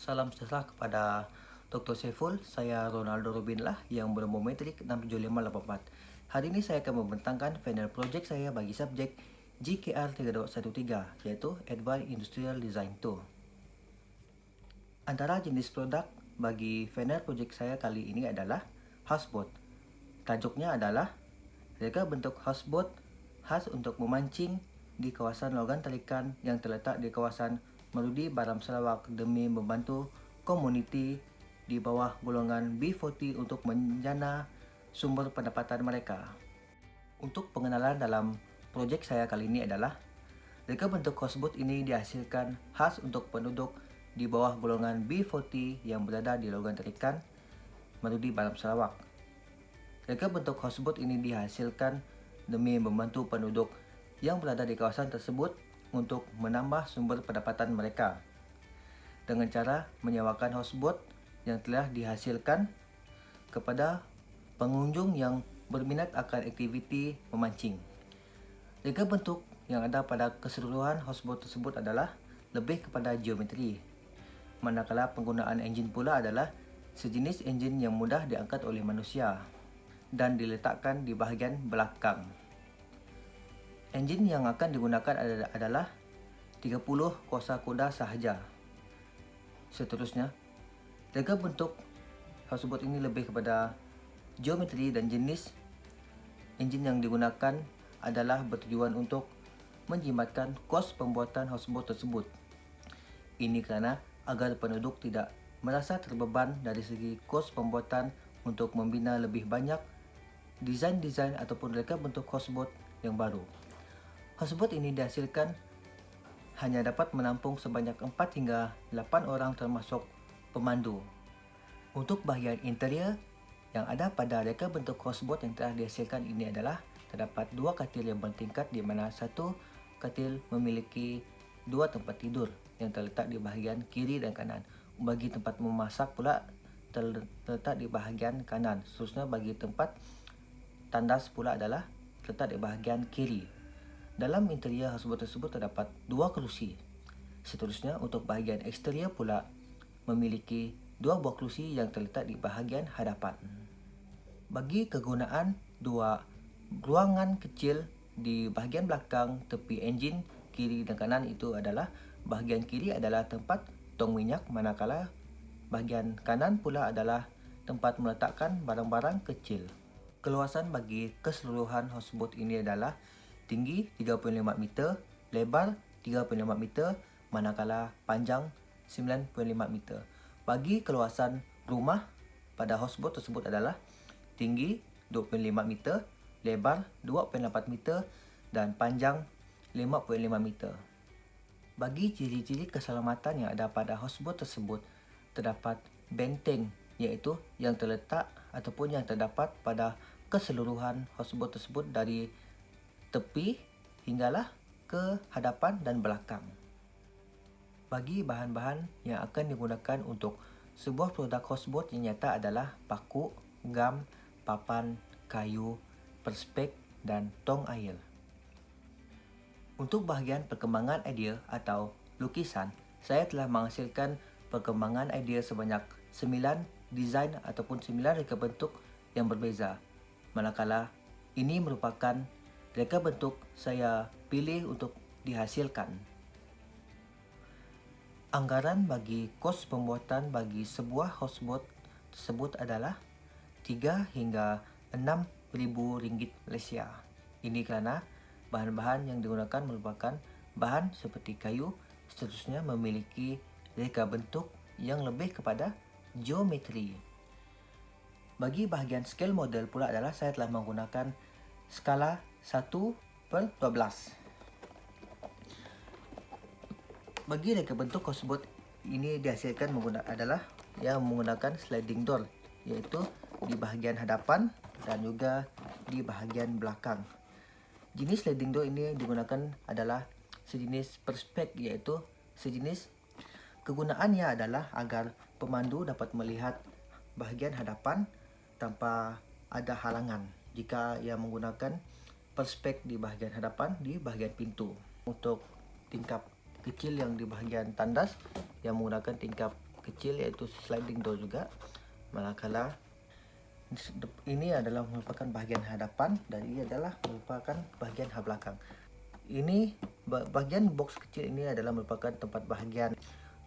Salam sejahtera kepada Dr. Saiful. Saya Ronaldo Rubinlah yang bernomor metrik 67584. Hari ini saya akan membentangkan final project saya bagi subjek GKR 3.13 yaitu Advanced Industrial Design 2. Antara jenis produk bagi final project saya kali ini adalah houseboat. Tajuknya adalah reka bentuk houseboat khas untuk memancing di kawasan Logan Tarikan yang terletak di kawasan Merudi Baram Sarawak demi membantu komuniti di bawah golongan B40 untuk menjana sumber pendapatan mereka. Untuk pengenalan dalam projek saya kali ini adalah reka bentuk houseboat ini dihasilkan khas untuk penduduk di bawah golongan B40 yang berada di Logan Tarikan, Merudi Baram Sarawak. Reka bentuk houseboat ini dihasilkan demi membantu penduduk yang berada di kawasan tersebut untuk menambah sumber pendapatan mereka dengan cara menyewakan houseboat yang telah dihasilkan kepada pengunjung yang berminat akan aktiviti memancing. Reka bentuk yang ada pada keseluruhan houseboat tersebut adalah lebih kepada geometri, manakala penggunaan enjin pula adalah sejenis enjin yang mudah diangkat oleh manusia dan diletakkan di bahagian belakang. Enjin yang akan digunakan adalah 30 kuasa kuda sahaja. Seterusnya, reka bentuk houseboat ini lebih kepada geometri dan jenis enjin yang digunakan adalah bertujuan untuk menjimatkan kos pembuatan houseboat tersebut. Ini kerana agar penduduk tidak merasa terbeban dari segi kos pembuatan untuk membina lebih banyak desain-desain ataupun reka bentuk houseboat yang baru. Houseboat ini dihasilkan hanya dapat menampung sebanyak 4 hingga 8 orang termasuk pemandu. Untuk bahagian interior yang ada pada reka bentuk houseboat yang telah dihasilkan ini adalah terdapat 2 katil yang bertingkat di mana satu katil memiliki 2 tempat tidur yang terletak di bahagian kiri dan kanan. Bagi tempat memasak pula terletak di bahagian kanan. Seterusnya bagi tempat tandas pula adalah terletak di bahagian kiri. Dalam interior houseboat tersebut terdapat 2 kerusi. Seterusnya untuk bahagian eksterior pula memiliki 2 buah kerusi yang terletak di bahagian hadapan. Bagi kegunaan 2 ruangan kecil di bahagian belakang tepi enjin kiri dan kanan itu adalah bahagian kiri adalah tempat tong minyak, manakala bahagian kanan pula adalah tempat meletakkan barang-barang kecil. Keluasan bagi keseluruhan houseboat ini adalah tinggi 35 meter, lebar 35 meter, manakala panjang 9.5 meter. Bagi keluasan rumah pada houseboat tersebut adalah tinggi 25 meter, lebar 2.8 meter dan panjang 5.5 meter. Bagi ciri-ciri keselamatan yang ada pada houseboat tersebut terdapat benteng iaitu yang terletak ataupun yang terdapat pada keseluruhan houseboat tersebut dari tepi hinggalah ke hadapan dan belakang. Bagi bahan-bahan yang akan digunakan untuk sebuah produk houseboat yang nyata adalah paku, gam, papan, kayu, perspek dan tong air. Untuk bahagian perkembangan idea atau lukisan, saya telah menghasilkan perkembangan idea sebanyak 9 desain ataupun 9 reka bentuk yang berbeza. Manakala ini merupakan reka bentuk saya pilih untuk dihasilkan. Anggaran bagi kos pembuatan bagi sebuah houseboat tersebut adalah 3 hingga 6,000 ringgit Malaysia. Ini kerana bahan-bahan yang digunakan merupakan bahan seperti kayu, seterusnya memiliki reka bentuk yang lebih kepada geometri. Bagi bahagian scale model pula adalah saya telah menggunakan skala 1/12. Bagi reka bentuk houseboat ini dihasilkan menggunakan sliding door iaitu di bahagian hadapan dan juga di bahagian belakang. Jenis sliding door ini digunakan adalah sejenis perspek iaitu sejenis kegunaannya adalah agar pemandu dapat melihat bahagian hadapan tanpa ada halangan jika ia menggunakan perspek di bahagian hadapan di bahagian pintu. Untuk tingkap kecil yang di bahagian tandas yang menggunakan tingkap kecil yaitu sliding door juga. Manakala ini adalah merupakan bahagian hadapan dan ini adalah merupakan bahagian belakang. Ini bahagian box kecil ini adalah merupakan tempat bahagian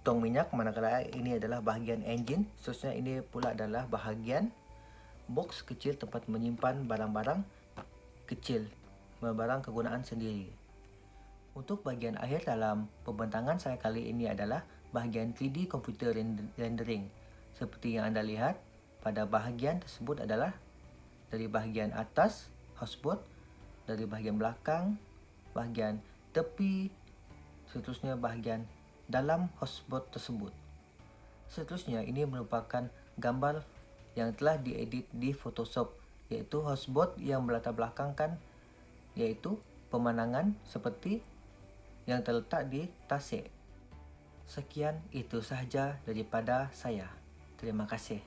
tong minyak, manakala ini adalah bahagian enjin. Seterusnya ini pula adalah bahagian box kecil tempat menyimpan barang-barang kecil, barang kegunaan sendiri. Untuk bahagian akhir dalam pembentangan saya kali ini adalah bahagian 3D computer rendering. Seperti yang anda lihat, pada bahagian tersebut adalah dari bahagian atas houseboat, dari bahagian belakang, bahagian tepi, seterusnya bahagian dalam houseboat tersebut. Seterusnya ini merupakan gambar yang telah diedit di Photoshop, yaitu houseboat yang berlatar belakangkan yaitu pemandangan seperti yang terletak di tasik. Sekian itu sahaja daripada saya. Terima kasih.